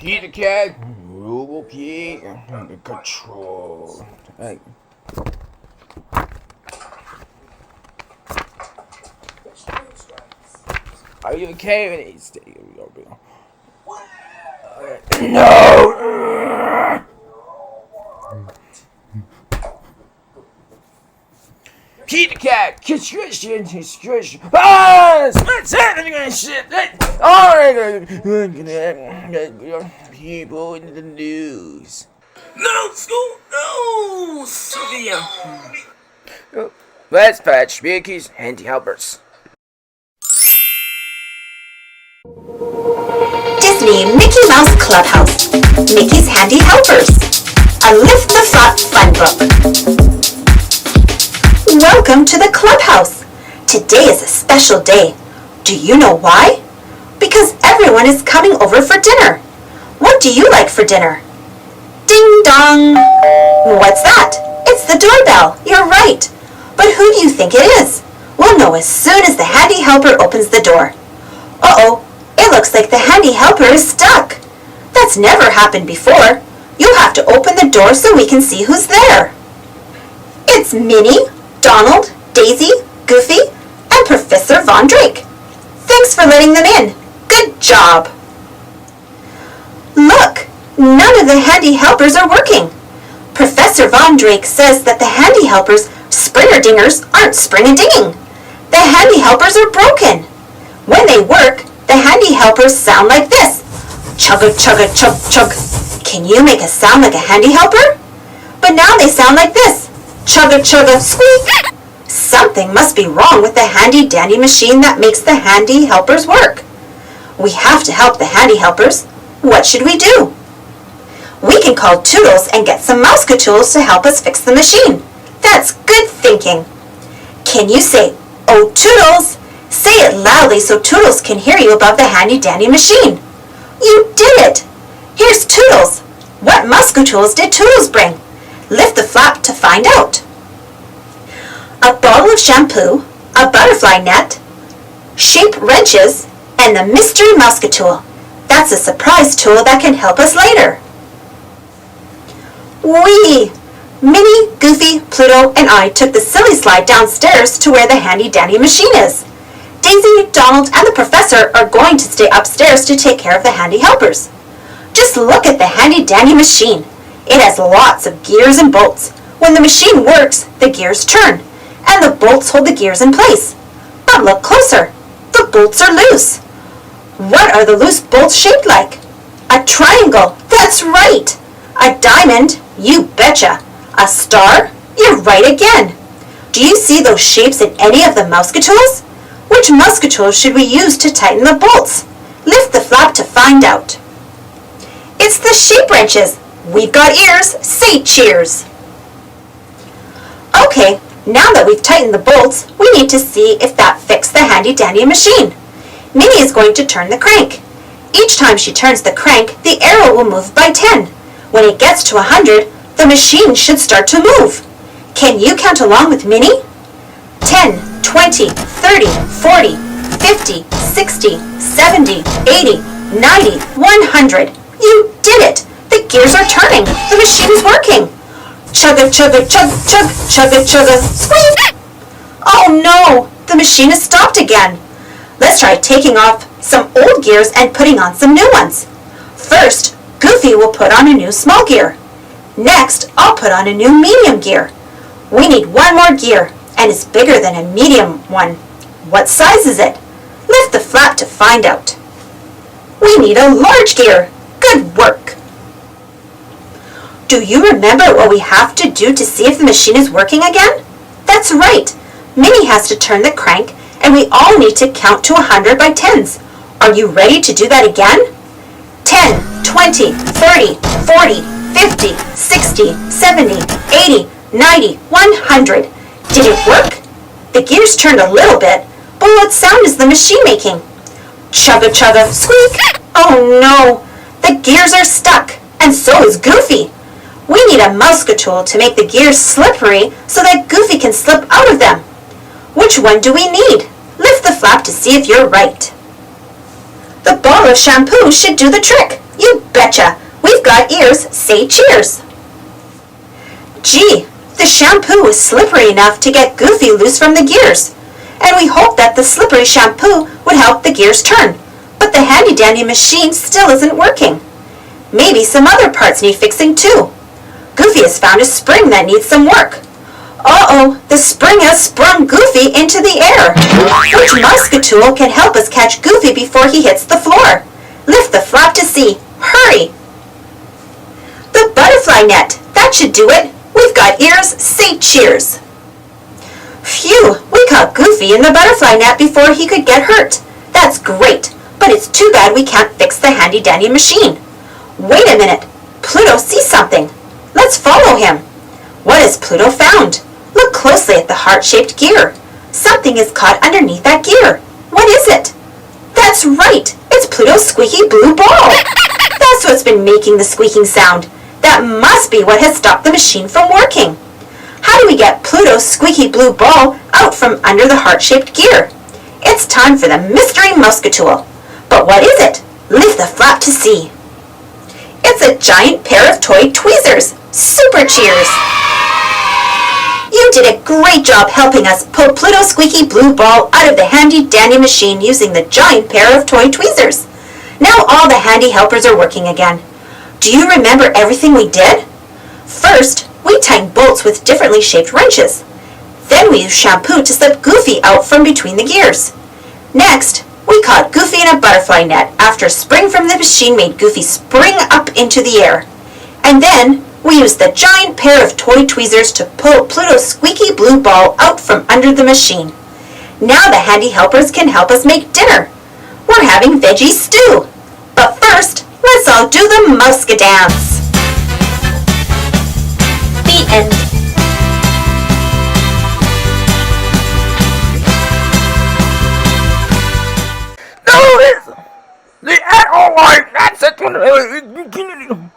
Key the cat, rule key, under control. Hey. Are you okay? No! Keep the cat! Constriction! Ah! What's happening? Shit! Alright! People in the news. No, school! No! Sylvia! Let's patch Mickey's handy helpers. Disney Mickey Mouse Clubhouse. Mickey's Handy Helpers. A Lift the Flap Fun Book. Welcome to the Clubhouse. Today is a special day. Do you know why? Because everyone is coming over for dinner. What do you like for dinner? Ding dong! What's that? It's the doorbell. You're right. But who do you think it is? We'll know as soon as the handy helper opens the door. Uh-oh. It looks like the handy helper is stuck. That's never happened before. You'll have to open the door so we can see who's there. It's Minnie, Donald, Daisy, Goofy, and Professor Von Drake. Thanks for letting them in. Good job. Look, none of the handy helpers are working. Professor Von Drake says that the handy helpers, Springer-Dingers, aren't spring-a-dinging. The handy helpers are broken. When they work, the handy helpers sound like this. Chugga-chugga-chug-chug. Can you make a sound like a handy helper? But now they sound like this. Chugga-chugga squeak. Something must be wrong with the handy-dandy machine that makes the handy helpers work. We have to help the handy helpers. What should we do? We can call Toodles and get some Mousecatools to help us fix the machine. That's good thinking. Can you say, "Oh, Toodles"? Say it loudly so Toodles can hear you above the handy-dandy machine. You did it! Here's Toodles. What Mousecatools did Toodles bring? Lift the flap to find out. A bottle of shampoo, a butterfly net, shape wrenches, and the mystery Mousecatool. That's a surprise tool that can help us later. Whee! Minnie, Goofy, Pluto, and I took the silly slide downstairs to where the handy-dandy machine is. Daisy, Donald, and the professor are going to stay upstairs to take care of the handy helpers. Just look at the handy-dandy machine. It has lots of gears and bolts. When the machine works, the gears turn, and the bolts hold the gears in place. But look closer. The bolts are loose. What are the loose bolts shaped like? A triangle. That's right. A diamond. You betcha. A star. You're right again. Do you see those shapes in any of the Mousecatools? Which Mousecatool should we use to tighten the bolts? Lift the flap to find out. It's the shape wrenches. We've got ears. Say cheers. Okay, now that we've tightened the bolts, we need to see if that fixed the handy-dandy machine. Minnie is going to turn the crank. Each time she turns the crank, the arrow will move by 10. When it gets to 100, the machine should start to move. Can you count along with Minnie? 10, 20, 30, 40, 50, 60, 70, 80, 90, 100. You did it! The gears are turning. The machine is working. Chugga, chugga, chug, chug, chugga, chugga, squeak! Oh no! The machine has stopped again. Let's try taking off some old gears and putting on some new ones. First, Goofy will put on a new small gear. Next, I'll put on a new medium gear. We need one more gear, and it's bigger than a medium one. What size is it? Lift the flap to find out. We need a large gear. Good work. Do you remember what we have to do to see if the machine is working again? That's right. Minnie has to turn the crank, and we all need to count to 100 by tens. Are you ready to do that again? 10, 20, 30, 40, 50, 60, 70, 80, 90, 100. Did it work? The gears turned a little bit, but what sound is the machine making? Chugga chugga squeak! Oh no! The gears are stuck, and so is Goofy. We need a Mousecatool to make the gears slippery so that Goofy can slip out of them. Which one do we need? Lift the flap to see if you're right. The bottle of shampoo should do the trick. You betcha! We've got ears, say cheers! Gee, the shampoo was slippery enough to get Goofy loose from the gears, and we hoped that the slippery shampoo would help the gears turn, but the handy-dandy machine still isn't working. Maybe some other parts need fixing too. Goofy has found a spring that needs some work. Uh-oh, the spring has sprung Goofy into the air. Which Muscatool can help us catch Goofy before he hits the floor? Lift the flap to see. Hurry! The butterfly net. That should do it. We've got ears, say cheers. Phew, we caught Goofy in the butterfly net before he could get hurt. That's great, but it's too bad we can't fix the handy-dandy machine. Wait a minute. Pluto sees something. Let's follow him. What has Pluto found? Look closely at the heart-shaped gear. Something is caught underneath that gear. What is it? That's right. It's Pluto's squeaky blue ball. That's what's been making the squeaking sound. That must be what has stopped the machine from working. How do we get Pluto's squeaky blue ball out from under the heart-shaped gear? It's time for the mystery Muscatool. But what is it? Lift the flap to see. It's a giant pair of toy tweezers. Super cheers! You did a great job helping us pull Pluto's squeaky blue ball out of the handy-dandy machine using the giant pair of toy tweezers. Now all the handy helpers are working again. Do you remember everything we did? First, we tightened bolts with differently shaped wrenches. Then we used shampoo to slip Goofy out from between the gears. Next, we caught Goofy in a butterfly net after a spring from the machine made Goofy spring up into the air. And then, we used the giant pair of toy tweezers to pull Pluto's squeaky blue ball out from under the machine. Now the handy helpers can help us make dinner. We're having veggie stew. But first, let's all do the Musca dance. The end. No, it's the, oh, that's it.